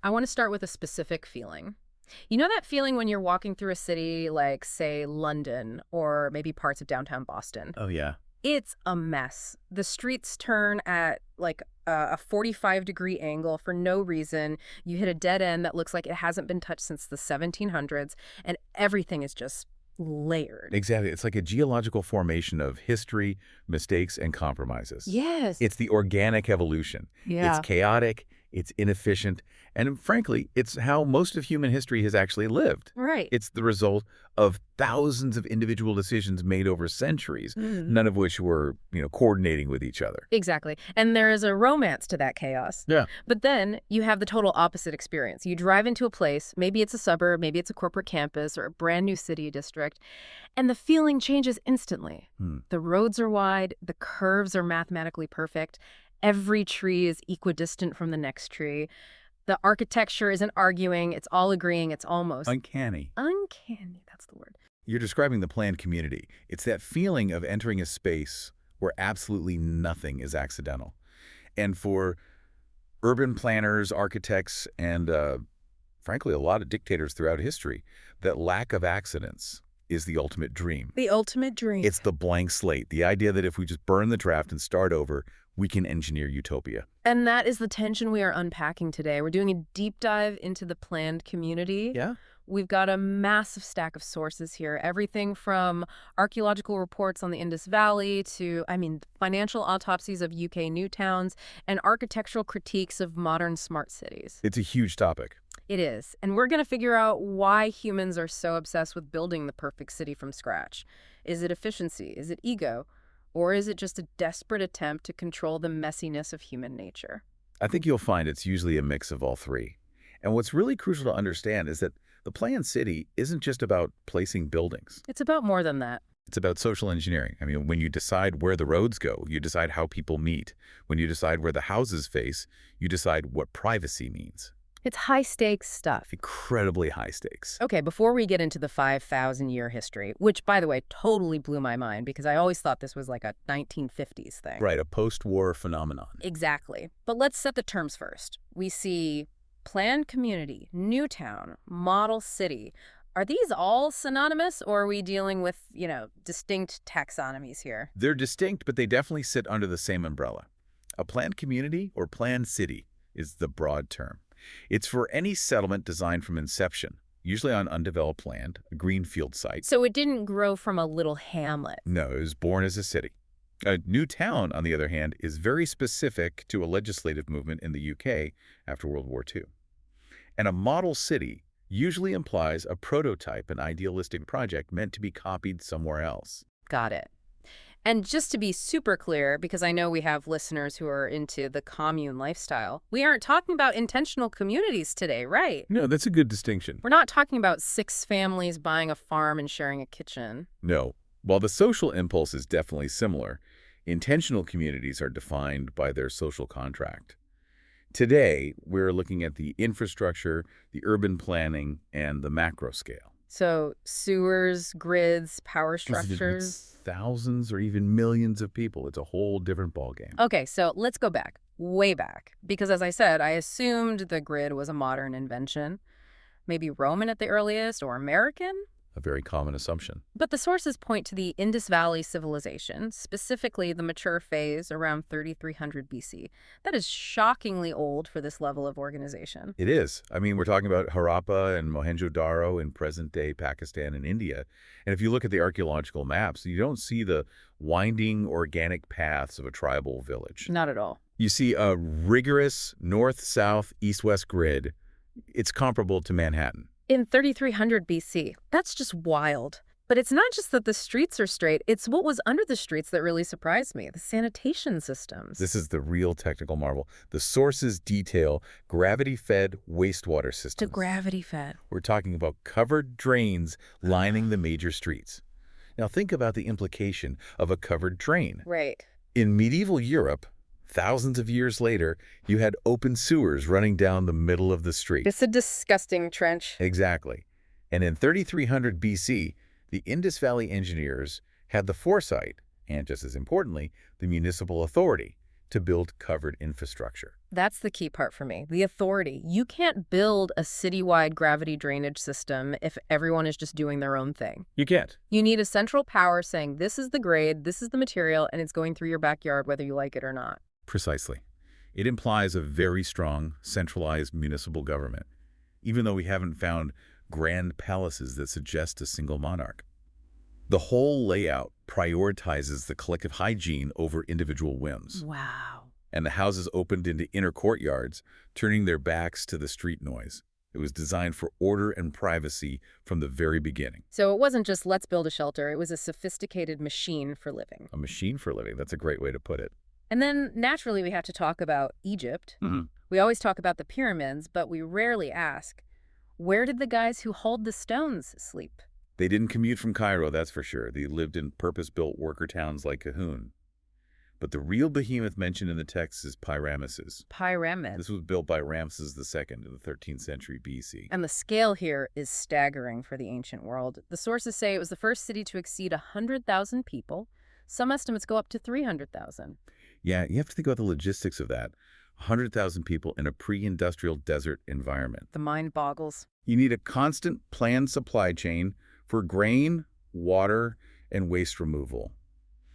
I want to start with a specific feeling. You know that feeling when you're walking through a city like, say, London or maybe parts of downtown Boston? Oh, yeah. It's a mess. The streets turn at like a 45-degree angle for no reason. You hit a dead end that looks like it hasn't been touched since the 1700s, and everything is just layered. Exactly. It's like a geological formation of history, mistakes, and compromises. Yes. It's the organic evolution. It's Yeah. chaotic, it's inefficient, and frankly, it's how most of human history has actually lived. Right. It's the result of thousands of individual decisions made over centuries, none of which were, coordinating with each other. Exactly. And there is a romance to that chaos. Yeah. But then you have the total opposite experience. You drive into a place, maybe it's a suburb, maybe it's a corporate campus or a brand new city district, and the feeling changes instantly. The roads are wide, the curves are mathematically perfect, every tree is equidistant from the next tree. The architecture isn't arguing, it's all agreeing, it's almost Uncanny. uncanny. That's the word. You're describing the planned community. It's that feeling of entering a space where absolutely nothing is accidental. And for urban planners, architects, and frankly, a lot of dictators throughout history, that lack of accidents is the ultimate dream. The ultimate dream. It's the blank slate, the idea that if we just burn the draft and start over, we can engineer utopia. And that is the tension we are unpacking today. We're doing a deep dive into the planned community. Yeah? We've got a massive stack of sources here, everything from archaeological reports on the Indus Valley to, financial autopsies of UK new towns and architectural critiques of modern smart cities. It's a huge topic. It is. And we're going to figure out why humans are so obsessed with building the perfect city from scratch. Is it efficiency? Is it ego? Or is it just a desperate attempt to control the messiness of human nature? I think you'll find it's usually a mix of all three. And what's really crucial to understand is that the planned city isn't just about placing buildings. It's about more than that. It's about social engineering. When you decide where the roads go, you decide how people meet. When you decide where the houses face, you decide what privacy means. It's high-stakes stuff. Incredibly high stakes. Okay, before we get into the 5,000-year history, which, by the way, totally blew my mind because I always thought this was like a 1950s thing. Right, a post-war phenomenon. Exactly. But let's set the terms first. We see planned community, new town, model city. Are these all synonymous, or are we dealing with, distinct taxonomies here? They're distinct, but they definitely sit under the same umbrella. A planned community or planned city is the broad term. It's for any settlement designed from inception, usually on undeveloped land, a greenfield site. So it didn't grow from a little hamlet. No, it was born as a city. A new town, on the other hand, is very specific to a legislative movement in the UK after World War II. And a model city usually implies a prototype, an idealistic project meant to be copied somewhere else. Got it. And just to be super clear, because I know we have listeners who are into the commune lifestyle, we aren't talking about intentional communities today, right? No, that's a good distinction. We're not talking about 6 families buying a farm and sharing a kitchen. No. While the social impulse is definitely similar, intentional communities are defined by their social contract. Today, we're looking at the infrastructure, the urban planning, and the macro scale. So sewers, grids, power structures. It's thousands or even millions of people. It's a whole different ballgame. Okay, so let's go back, way back. Because as I said, I assumed the grid was a modern invention. Maybe Roman at the earliest, or American? A very common assumption. But the sources point to the Indus Valley civilization, specifically the mature phase around 3300 BC. That is shockingly old for this level of organization. It is. We're talking about Harappa and Mohenjo-Daro in present-day Pakistan and India. And if you look at the archaeological maps, you don't see the winding organic paths of a tribal village. Not at all. You see a rigorous north-south, east-west grid. It's comparable to Manhattan. In 3300 BC, that's just wild. But it's not just that the streets are straight, it's what was under the streets that really surprised me, the sanitation systems. This is the real technical marvel. The sources detail gravity-fed wastewater systems. To gravity-fed. We're talking about covered drains lining the major streets. Now think about the implication of a covered drain. Right. In medieval Europe, thousands of years later, you had open sewers running down the middle of the street. It's a disgusting trench. Exactly. And in 3300 BC, the Indus Valley engineers had the foresight, and just as importantly, the municipal authority, to build covered infrastructure. That's the key part for me, the authority. You can't build a citywide gravity drainage system if everyone is just doing their own thing. You can't. You need a central power saying, this is the grade, this is the material, and it's going through your backyard whether you like it or not. Precisely. It implies a very strong, centralized municipal government, even though we haven't found grand palaces that suggest a single monarch. The whole layout prioritizes the collective hygiene over individual whims. Wow. And the houses opened into inner courtyards, turning their backs to the street noise. It was designed for order and privacy from the very beginning. So it wasn't just let's build a shelter, it was a sophisticated machine for living. A machine for living, that's a great way to put it. And then naturally we have to talk about Egypt. We always talk about the pyramids, but we rarely ask, where did the guys who hauled the stones sleep? They didn't commute from Cairo, that's for sure. They lived in purpose-built worker towns like Cahoon. But the real behemoth mentioned in the text is Pyramidus. Pyramids. This was built by Ramses II in the 13th century BC. And the scale here is staggering for the ancient world. The sources say it was the first city to exceed 100,000 people. Some estimates go up to 300,000. Yeah, you have to think about the logistics of that. 100,000 people in a pre-industrial desert environment. The mind boggles. You need a constant planned supply chain for grain, water, and waste removal.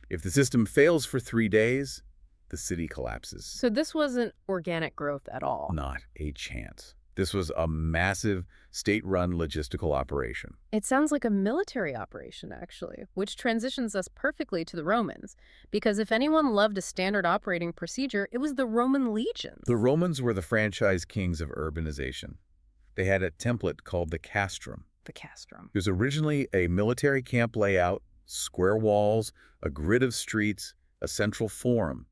If the system fails for 3 days, the city collapses. So this wasn't organic growth at all. Not a chance. This was a massive state-run logistical operation. It sounds like a military operation, actually, which transitions us perfectly to the Romans. Because if anyone loved a standard operating procedure, it was the Roman legions. The Romans were the franchise kings of urbanization. They had a template called the castrum. The castrum. It was originally a military camp layout, square walls, a grid of streets, a central forum.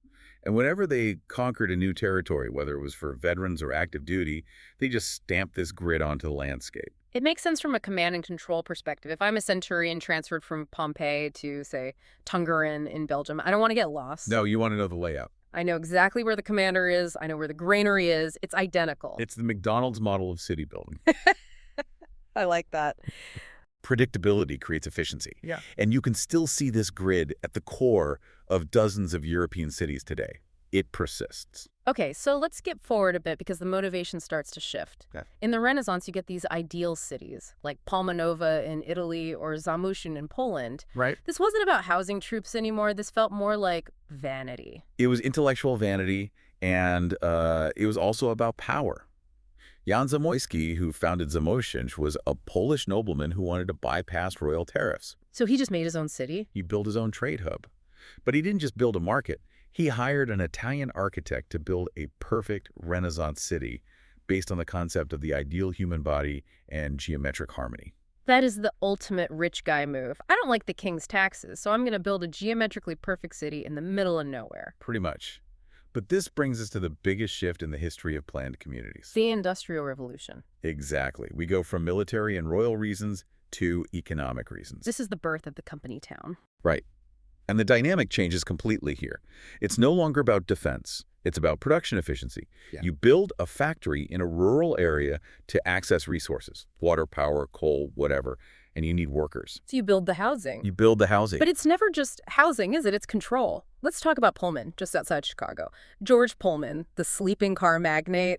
And whenever they conquered a new territory, whether it was for veterans or active duty, they just stamped this grid onto the landscape. It makes sense from a command and control perspective. If I'm a centurion transferred from Pompeii to, say, Tongeren in Belgium, I don't want to get lost. No, you want to know the layout. I know exactly where the commander is. I know where the granary is. It's identical. It's the McDonald's model of city building. I like that. Predictability creates efficiency. Yeah. And you can still see this grid at the core of dozens of European cities today. It persists. Okay, so let's skip forward a bit because the motivation starts to shift. Okay. In the Renaissance, you get these ideal cities, like Palma Nova in Italy or Zamuszyn in Poland. Right. This wasn't about housing troops anymore. This felt more like vanity. It was intellectual vanity, and it was also about power. Jan Zamoyski, who founded Zamość, was a Polish nobleman who wanted to bypass royal tariffs. So he just made his own city? He built his own trade hub. But he didn't just build a market. He hired an Italian architect to build a perfect Renaissance city based on the concept of the ideal human body and geometric harmony. That is the ultimate rich guy move. I don't like the king's taxes, so I'm going to build a geometrically perfect city in the middle of nowhere. Pretty much. But this brings us to the biggest shift in the history of planned communities. The Industrial Revolution. Exactly. We go from military and royal reasons to economic reasons. This is the birth of the company town. Right. And the dynamic changes completely here. It's no longer about defense. It's about production efficiency. Yeah. You build a factory in a rural area to access resources, water, power, coal, whatever, and you need workers. So you build the housing. You build the housing. But it's never just housing, is it? It's control. Let's talk about Pullman, just outside Chicago. George Pullman, the sleeping car magnate.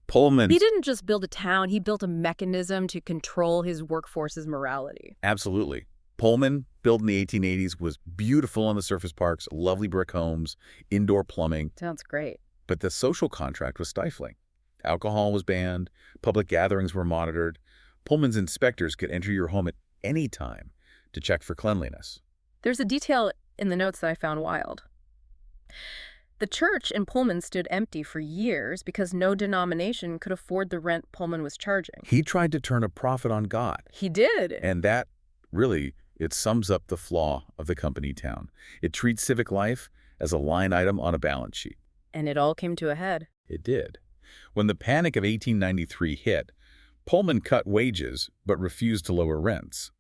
Pullman. He didn't just build a town. He built a mechanism to control his workforce's morality. Absolutely. Pullman, built in the 1880s, was beautiful on the surface parks, lovely brick homes, indoor plumbing. Sounds great. But the social contract was stifling. Alcohol was banned. Public gatherings were monitored. Pullman's inspectors could enter your home at any time to check for cleanliness. There's a detail in the notes that I found wild. The church in Pullman stood empty for years because no denomination could afford the rent Pullman was charging. He tried to turn a profit on God. He did. And that, really, it sums up the flaw of the company town. It treats civic life as a line item on a balance sheet. And it all came to a head. It did. When the Panic of 1893 hit, Pullman cut wages but refused to lower rents.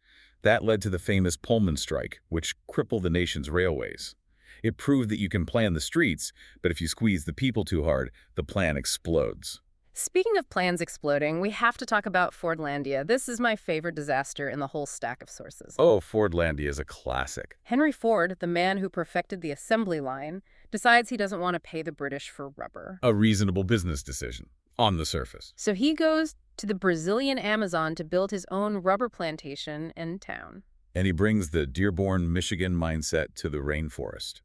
That led to the famous Pullman strike, which crippled the nation's railways. It proved that you can plan the streets, but if you squeeze the people too hard, the plan explodes. Speaking of plans exploding, we have to talk about Fordlandia. This is my favorite disaster in the whole stack of sources. Oh, Fordlandia is a classic. Henry Ford, the man who perfected the assembly line, decides he doesn't want to pay the British for rubber. A reasonable business decision, on the surface. So he goes to the Brazilian Amazon to build his own rubber plantation in town. And he brings the Dearborn, Michigan mindset to the rainforest.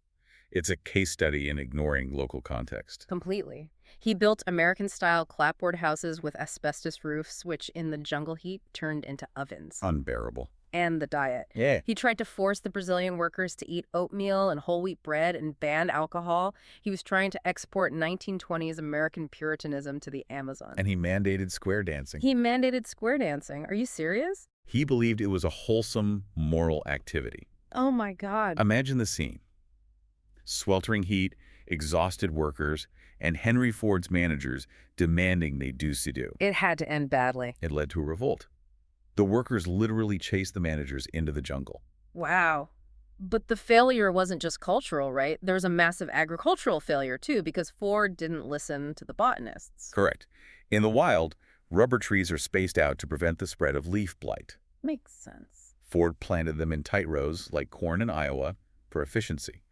It's a case study in ignoring local context. Completely. He built American-style clapboard houses with asbestos roofs, which in the jungle heat turned into ovens. Unbearable. And the diet. Yeah. He tried to force the Brazilian workers to eat oatmeal and whole wheat bread and banned alcohol. He was trying to export 1920s American Puritanism to the Amazon. And he mandated square dancing. He mandated square dancing. Are you serious? He believed it was a wholesome moral activity. Oh my God. Imagine the scene. Sweltering heat, exhausted workers, and Henry Ford's managers demanding they do-si-do. It had to end badly. It led to a revolt. The workers literally chased the managers into the jungle. Wow. But the failure wasn't just cultural, right? There was a massive agricultural failure, too, because Ford didn't listen to the botanists. Correct. In the wild, rubber trees are spaced out to prevent the spread of leaf blight. Makes sense. Ford planted them in tight rows, like corn in Iowa, for efficiency.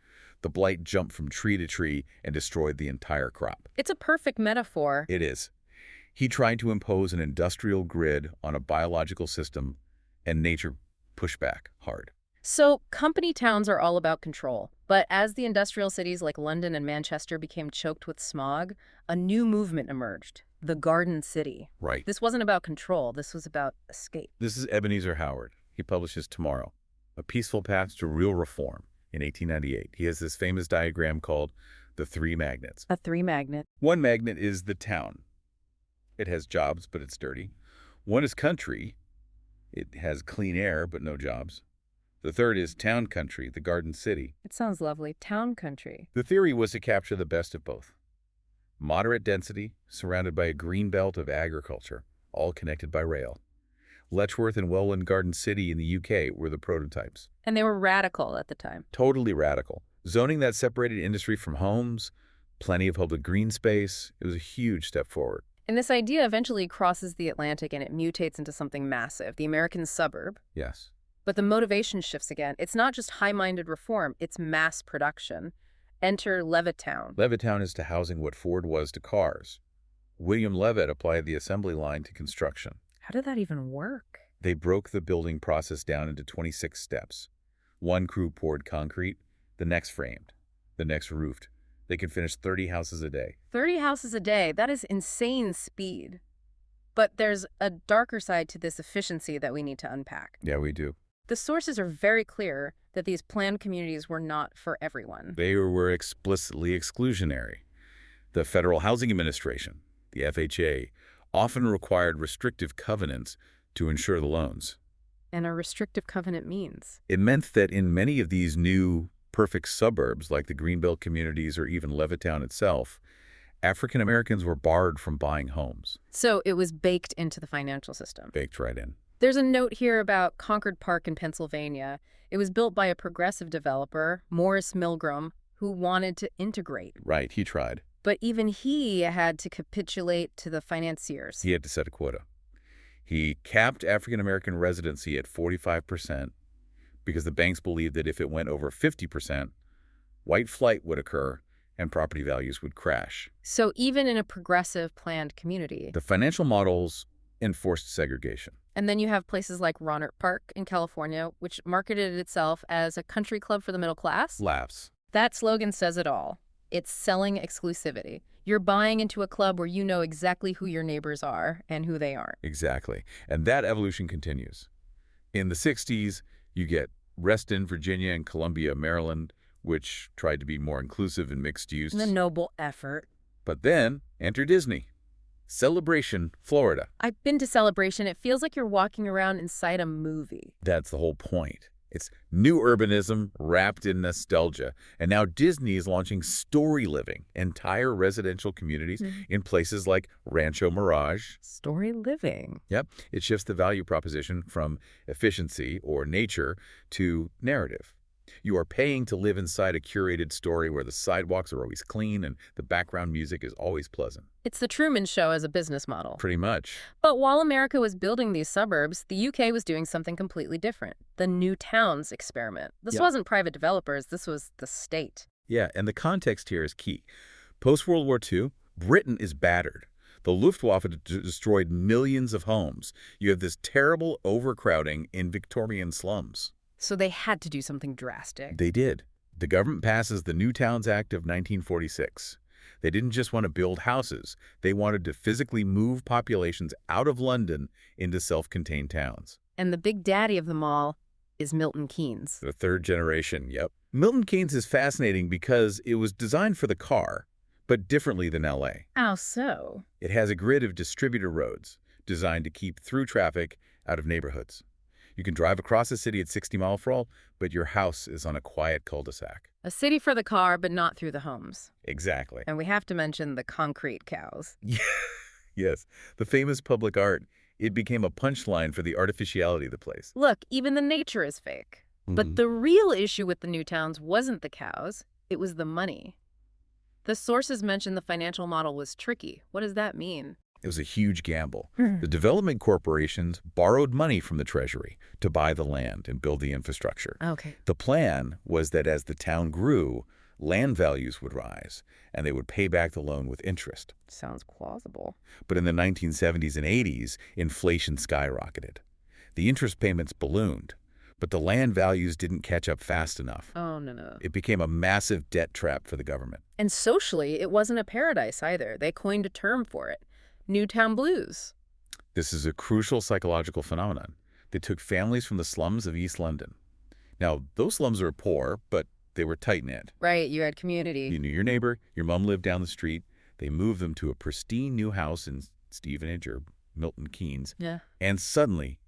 The blight jumped from tree to tree and destroyed the entire crop. It's a perfect metaphor. It is. He tried to impose an industrial grid on a biological system, and nature pushed back hard. So company towns are all about control. But as the industrial cities like London and Manchester became choked with smog, a new movement emerged, the Garden City. Right. This wasn't about control. This was about escape. This is Ebenezer Howard. He publishes Tomorrow, A Peaceful Path to Real Reform, in 1898. He has this famous diagram called the three magnets. A three magnet. One magnet is the town. It has jobs, but it's dirty. One is country. It has clean air, but no jobs. The third is town country, the Garden City. It sounds lovely. Town country. The theory was to capture the best of both. Moderate density, surrounded by a green belt of agriculture, all connected by rail. Letchworth and Welwyn Garden City in the UK were the prototypes. And they were radical at the time. Totally radical. Zoning that separated industry from homes, plenty of public green space. It was a huge step forward. And this idea eventually crosses the Atlantic and it mutates into something massive, the American suburb. Yes. But the motivation shifts again. It's not just high-minded reform, it's mass production. Enter Levittown. Levittown is to housing what Ford was to cars. William Levitt applied the assembly line to construction. How did that even work? They broke the building process down into 26 steps. One crew poured concrete, the next framed, the next roofed. They could finish 30 houses a day. 30 houses a day. That is insane speed. But there's a darker side to this efficiency that we need to unpack. Yeah, we do. The sources are very clear that these planned communities were not for everyone. They were explicitly exclusionary. The Federal Housing Administration, the FHA, often required restrictive covenants to ensure the loans. And a restrictive covenant means? It meant that in many of these new perfect suburbs, like the Greenbelt communities or even Levittown itself, African Americans were barred from buying homes. So it was baked into the financial system. Baked right in. There's a note here about Concord Park in Pennsylvania. It was built by a progressive developer, Morris Milgram, who wanted to integrate. Right, he tried. But even he had to capitulate to the financiers. He had to set a quota. He capped African American residency at 45% because the banks believed that if it went over 50%, white flight would occur and property values would crash. So even in a progressive planned community. The financial models enforced segregation. And then you have places like Rohnert Park in California, which marketed itself as a country club for the middle class. Laughs. That slogan says it all. It's selling exclusivity. You're buying into a club where you know exactly who your neighbors are and who they aren't. Exactly. And that evolution continues. In the 60s, you get Reston, Virginia, and Columbia, Maryland, which tried to be more inclusive and mixed use. The noble effort. But then, enter Disney. Celebration, Florida. I've been to Celebration. It feels like you're walking around inside a movie. That's the whole point. It's new urbanism wrapped in nostalgia. And now Disney is launching story living, entire residential communities in places like Rancho Mirage. Story living. Yep. It shifts the value proposition from efficiency or nature to narrative. You are paying to live inside a curated story where the sidewalks are always clean and the background music is always pleasant. It's the Truman Show as a business model. Pretty much. But while America was building these suburbs, the UK was doing something completely different. The New Towns experiment. This wasn't private developers, this was the state. Yeah, and the context here is key. Post-World War II, Britain is battered. The Luftwaffe destroyed millions of homes. You have this terrible overcrowding in Victorian slums. So they had to do something drastic. They did. The government passes the New Towns Act of 1946. They didn't just want to build houses. They wanted to physically move populations out of London into self-contained towns. And the big daddy of them all is Milton Keynes. The third generation, yep. Milton Keynes is fascinating because it was designed for the car, but differently than L.A. How so? It has a grid of distributor roads designed to keep through traffic out of neighborhoods. You can drive across the city at 60 miles per hour, but your house is on a quiet cul-de-sac. A city for the car, but not through the homes. Exactly. And we have to mention the concrete cows. Yes, the famous public art. It became a punchline for the artificiality of the place. Look, even the nature is fake. But the real issue with the new towns wasn't the cows, it was the money. The sources mentioned the financial model was tricky. What does that mean? It was a huge gamble. The development corporations borrowed money from the treasury to buy the land and build the infrastructure. Okay. The plan was that as the town grew, land values would rise, and they would pay back the loan with interest. Sounds plausible. But in the 1970s and 80s, inflation skyrocketed. The interest payments ballooned, but the land values didn't catch up fast enough. Oh, no. It became a massive debt trap for the government. And socially, it wasn't a paradise either. They coined a term for it. Newtown blues. This is a crucial psychological phenomenon. They took families from the slums of East London. Now, those slums were poor, but they were tight-knit. Right, you had community. You knew your neighbor, your mom lived down the street. They moved them to a pristine new house in Stevenage or Milton Keynes. Yeah. And suddenly,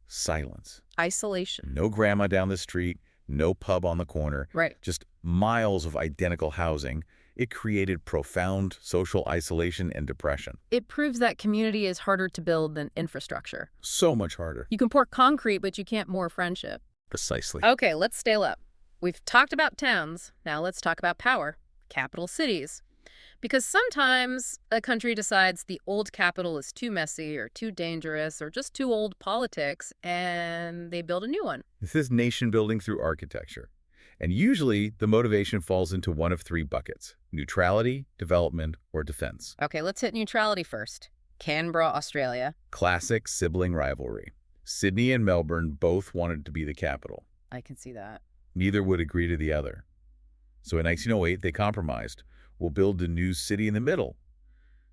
silence. Isolation. No grandma down the street, no pub on the corner. Right. Just miles of identical housing. It created profound social isolation and depression. It proves that community is harder to build than infrastructure. So much harder. You can pour concrete, but you can't moor friendship. Precisely. Okay, let's scale up. We've talked about towns. Now let's talk about power. Capital cities. Because sometimes a country decides the old capital is too messy or too dangerous or just too old politics, and they build a new one. This is nation building through architecture. And usually, the motivation falls into one of three buckets: neutrality, development, or defense. Okay, let's hit neutrality first. Canberra, Australia. Classic sibling rivalry. Sydney and Melbourne both wanted to be the capital. I can see that. Neither would agree to the other. So in 1908, they compromised. We'll build a new city in the middle.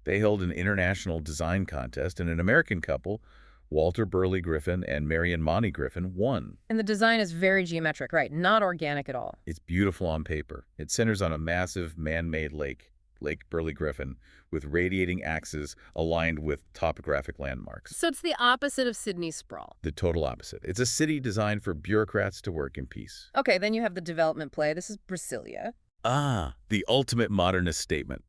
They held an international design contest, and an American couple, Walter Burley Griffin and Marion Monty Griffin, won. And the design is very geometric, right? Not organic at all. It's beautiful on paper. It centers on a massive man-made lake, Lake Burley Griffin, with radiating axes aligned with topographic landmarks. So it's the opposite of Sydney's sprawl. The total opposite. It's a city designed for bureaucrats to work in peace. Okay, then you have the development play. This is Brasília. Ah, the ultimate modernist statement.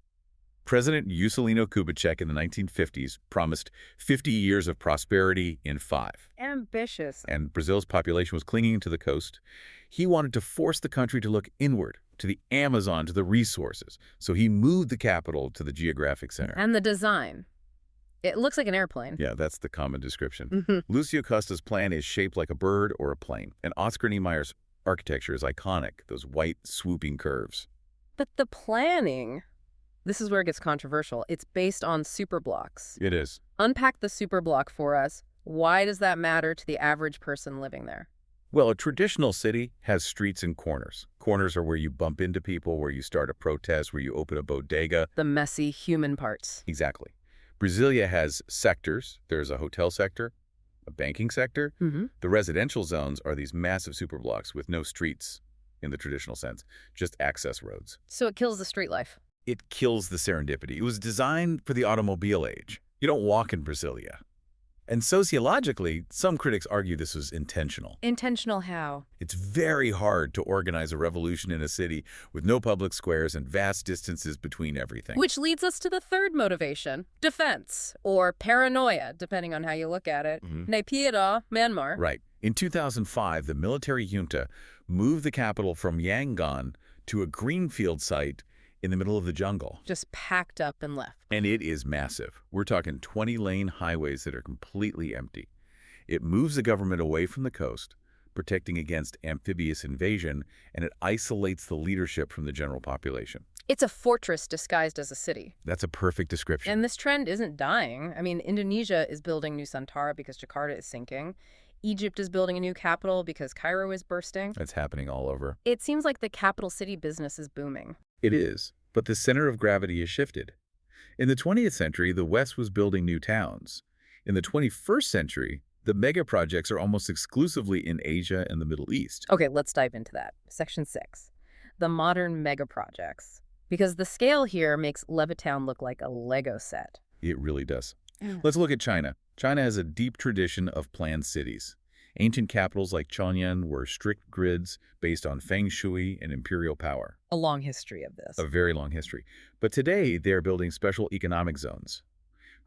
President Juscelino Kubitschek in the 1950s promised 50 years of prosperity in 5. Ambitious. And Brazil's population was clinging to the coast. He wanted to force the country to look inward, to the Amazon, to the resources. So he moved the capital to the geographic center. And the design. It looks like an airplane. Yeah, that's the common description. Lucio Costa's plan is shaped like a bird or a plane. And Oscar Niemeyer's architecture is iconic, those white, swooping curves. But the planning, this is where it gets controversial. It's based on superblocks. It is. Unpack the superblock for us. Why does that matter to the average person living there? Well, a traditional city has streets and corners. Corners are where you bump into people, where you start a protest, where you open a bodega. The messy human parts. Exactly. Brasília has sectors. There's a hotel sector, a banking sector. The residential zones are these massive superblocks with no streets in the traditional sense, just access roads. So it kills the street life. It kills the serendipity. It was designed for the automobile age. You don't walk in Brasília. And sociologically, some critics argue this was intentional. Intentional how? It's very hard to organize a revolution in a city with no public squares and vast distances between everything. Which leads us to the third motivation, defense, or paranoia, depending on how you look at it. Naypyidaw, Myanmar. Right. In 2005, the military junta moved the capital from Yangon to a greenfield site in the middle of the jungle. Just packed up and left. And it is massive. We're talking 20-lane highways that are completely empty. It moves the government away from the coast, protecting against amphibious invasion, and it isolates the leadership from the general population. It's a fortress disguised as a city. That's a perfect description. And this trend isn't dying. I mean, Indonesia is building Nusantara because Jakarta is sinking. Egypt is building a new capital because Cairo is bursting. That's happening all over. It seems like the capital city business is booming. It is, but the center of gravity has shifted. In the 20th century, the West was building new towns. In the 21st century, the mega projects are almost exclusively in Asia and the Middle East. Okay, let's dive into that. Section 6. The modern mega projects. Because the scale here makes Levittown look like a Lego set. It really does. Let's look at China. China has a deep tradition of planned cities. Ancient capitals like Chong'an were strict grids based on feng shui and imperial power. A long history of this. A very long history. But today, they are building special economic zones.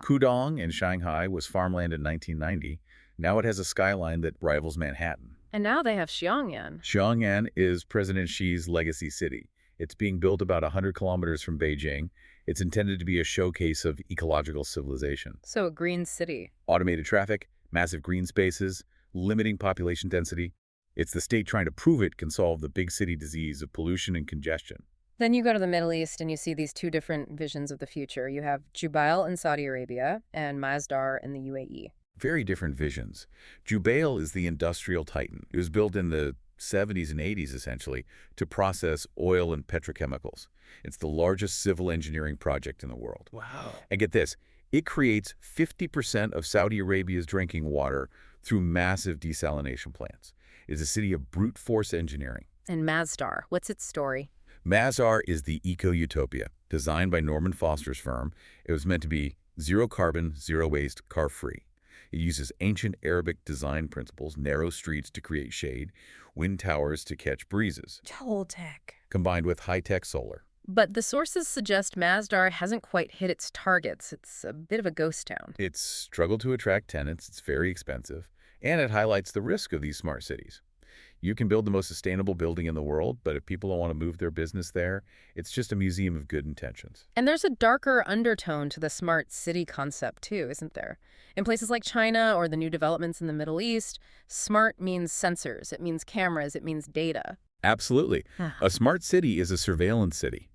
Pudong in Shanghai was farmland in 1990. Now it has a skyline that rivals Manhattan. And now they have Xiong'an. Xiong'an is President Xi's legacy city. It's being built about 100 kilometers from Beijing. It's intended to be a showcase of ecological civilization. So a green city. Automated traffic, massive green spaces, limiting population density. It's the state trying to prove it can solve the big city disease of pollution and congestion. Then you go to the Middle East and you see these two different visions of the future. You have Jubail in Saudi Arabia and Masdar in the UAE. Very different visions. Jubail is the industrial titan. It was built in the 70s and 80s, essentially, to process oil and petrochemicals. It's the largest civil engineering project in the world. Wow. And get this, it creates 50% of Saudi Arabia's drinking water through massive desalination plants. It is a city of brute force engineering. And Masdar, what's its story? Masdar is the eco-utopia, designed by Norman Foster's firm. It was meant to be zero carbon, zero waste, car-free. It uses ancient Arabic design principles, narrow streets to create shade, wind towers to catch breezes. Toltec. Combined with high-tech solar. But the sources suggest Masdar hasn't quite hit its targets. It's a bit of a ghost town. It's struggled to attract tenants, it's very expensive, and it highlights the risk of these smart cities. You can build the most sustainable building in the world, but if people don't want to move their business there, it's just a museum of good intentions. And there's a darker undertone to the smart city concept too, isn't there? In places like China or the new developments in the Middle East, smart means sensors, it means cameras, it means data. Absolutely. A smart city is a surveillance city.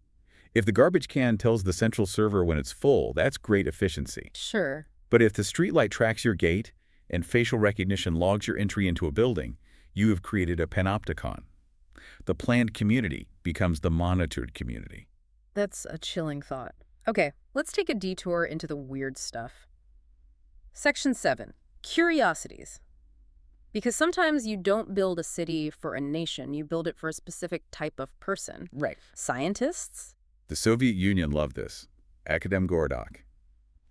If the garbage can tells the central server when it's full, that's great efficiency. Sure. But if the streetlight tracks your gate and facial recognition logs your entry into a building, you have created a panopticon. The planned community becomes the monitored community. That's a chilling thought. Okay, let's take a detour into the weird stuff. Section 7. Curiosities. Because sometimes you don't build a city for a nation, you build it for a specific type of person. Right. Scientists? The Soviet Union loved this. Akademgorodok.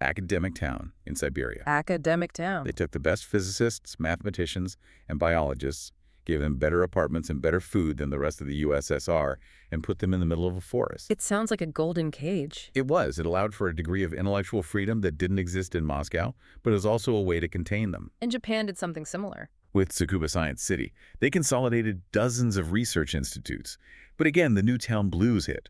Academic town in Siberia. Academic town. They took the best physicists, mathematicians, and biologists, gave them better apartments and better food than the rest of the USSR, and put them in the middle of a forest. It sounds like a golden cage. It was. It allowed for a degree of intellectual freedom that didn't exist in Moscow, but it was also a way to contain them. And Japan did something similar. With Tsukuba Science City, they consolidated dozens of research institutes. But again, the new town blues hit.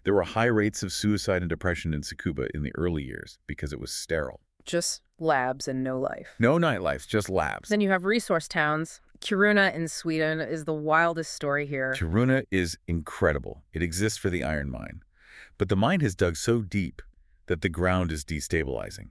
There were high rates of suicide and depression in Tsukuba in the early years because it was sterile. Just labs and no life. No nightlife, just labs. Then you have resource towns. Kiruna in Sweden is the wildest story here. Kiruna is incredible. It exists for the iron mine. But the mine has dug so deep that the ground is destabilizing.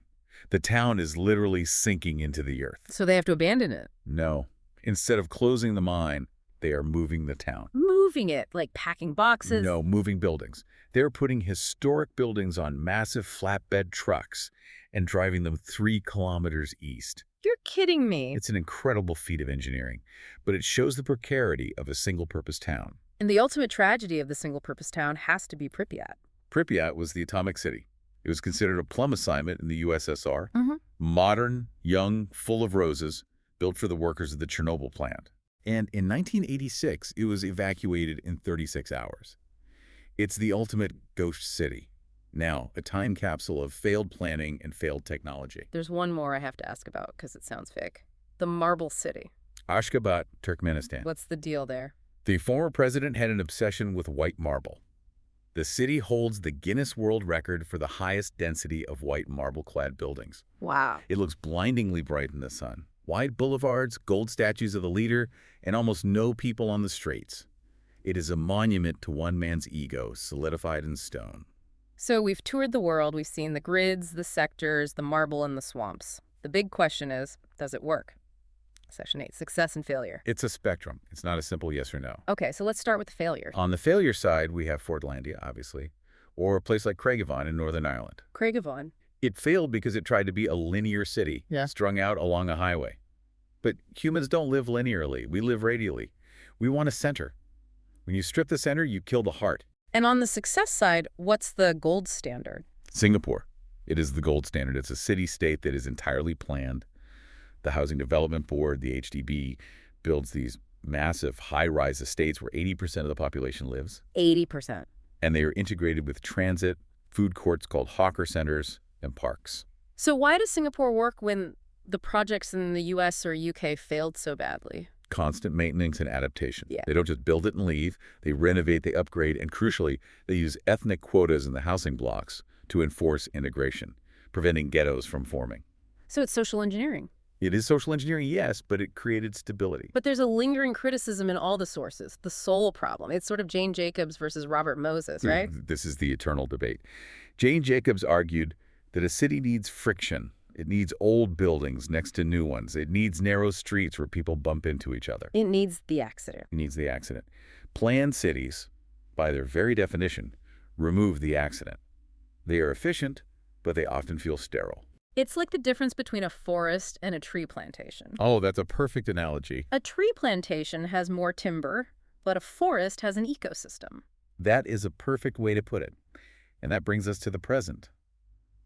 The town is literally sinking into the earth. So they have to abandon it. No. Instead of closing the mine, they are moving the town. Moving it, like packing boxes. No, moving buildings. They're putting historic buildings on massive flatbed trucks and driving them 3 kilometers east. You're kidding me. It's an incredible feat of engineering, but it shows the precarity of a single-purpose town. And the ultimate tragedy of the single-purpose town has to be Pripyat. Pripyat was the atomic city. It was considered a plum assignment in the USSR. Mm-hmm. Modern, young, full of roses, built for the workers of the Chernobyl plant. And in 1986, it was evacuated in 36 hours. It's the ultimate ghost city. Now, a time capsule of failed planning and failed technology. There's one more I have to ask about because it sounds fake. The Marble City. Ashgabat, Turkmenistan. What's the deal there? The former president had an obsession with white marble. The city holds the Guinness World Record for the highest density of white marble-clad buildings. Wow. It looks blindingly bright in the sun. Wide boulevards, gold statues of the leader, and almost no people on the streets. It is a monument to one man's ego, solidified in stone. So we've toured the world, we've seen the grids, the sectors, the marble, and the swamps. The big question is, does it work? Session 8, success and failure. It's a spectrum. It's not a simple yes or no. Okay, so let's start with the failure. On the failure side, we have Fordlandia, obviously, or a place like Craigavon in Northern Ireland. Craigavon. It failed because it tried to be a linear city, strung out along a highway. But humans don't live linearly. We live radially. We want a center. When you strip the center, you kill the heart. And on the success side, what's the gold standard? Singapore. It is the gold standard. It's a city-state that is entirely planned. The Housing Development Board, the HDB, builds these massive high-rise estates where 80% of the population lives. 80%. And they are integrated with transit, food courts called hawker centers, and parks. So why does Singapore work when the projects in the US or UK failed so badly? Constant maintenance and adaptation. Yeah. They don't just build it and leave. They renovate, they upgrade, and crucially, they use ethnic quotas in the housing blocks to enforce integration, preventing ghettos from forming. So it's social engineering. It is social engineering, yes, but it created stability. But there's a lingering criticism in all the sources, the soul problem. It's sort of Jane Jacobs versus Robert Moses, right? This is the eternal debate. Jane Jacobs argued that a city needs friction. It needs old buildings next to new ones. It needs narrow streets where people bump into each other. It needs the accident. It needs the accident. Planned cities, by their very definition, remove the accident. They are efficient, but they often feel sterile. It's like the difference between a forest and a tree plantation. Oh, that's a perfect analogy. A tree plantation has more timber, but a forest has an ecosystem. That is a perfect way to put it. And that brings us to the present.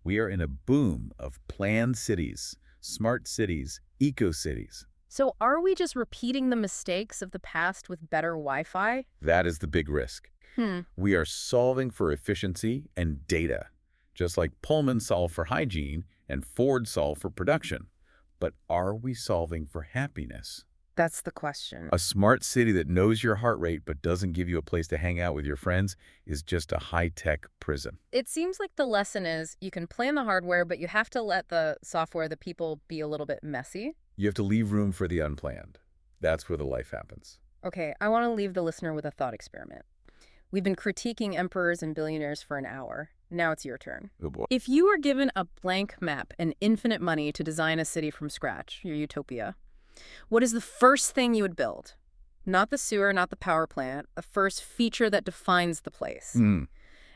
We are in a boom of planned cities, smart cities, eco-cities. So are we just repeating the mistakes of the past with better Wi-Fi? That is the big risk. We are solving for efficiency and data, just like Pullman solved for hygiene and Ford solved for production. But are we solving for happiness? That's the question. A smart city that knows your heart rate but doesn't give you a place to hang out with your friends is just a high-tech prison. It seems like the lesson is you can plan the hardware, but you have to let the software, the people, be a little bit messy. You have to leave room for the unplanned. That's where the life happens. Okay, I want to leave the listener with a thought experiment. We've been critiquing emperors and billionaires for an hour. Now it's your turn. Oh boy. If you were given a blank map and infinite money to design a city from scratch, your utopia, what is the first thing you would build? Not the sewer, not the power plant, the first feature that defines the place. And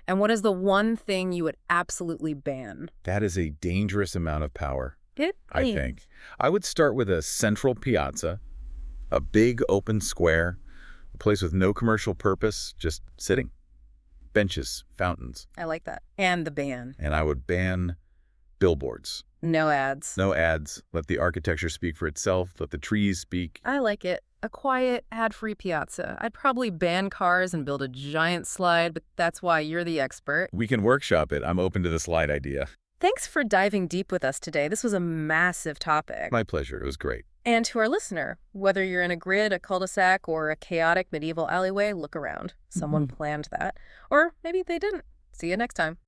what is the one thing you would absolutely ban? That is a dangerous amount of power, I is. think. I would start with a central piazza, a big open square, a place with no commercial purpose, just sitting. Benches, fountains. I like that. And the ban. And I would ban billboards. No ads. No ads. Let the architecture speak for itself. Let the trees speak. I like it. A quiet, ad-free piazza. I'd probably ban cars and build a giant slide, but that's why you're the expert. We can workshop it. I'm open to the slide idea. Thanks for diving deep with us today. This was a massive topic. My pleasure. It was great. And to our listener, whether you're in a grid, a cul-de-sac, or a chaotic medieval alleyway, look around. Someone planned that. Or maybe they didn't. See you next time.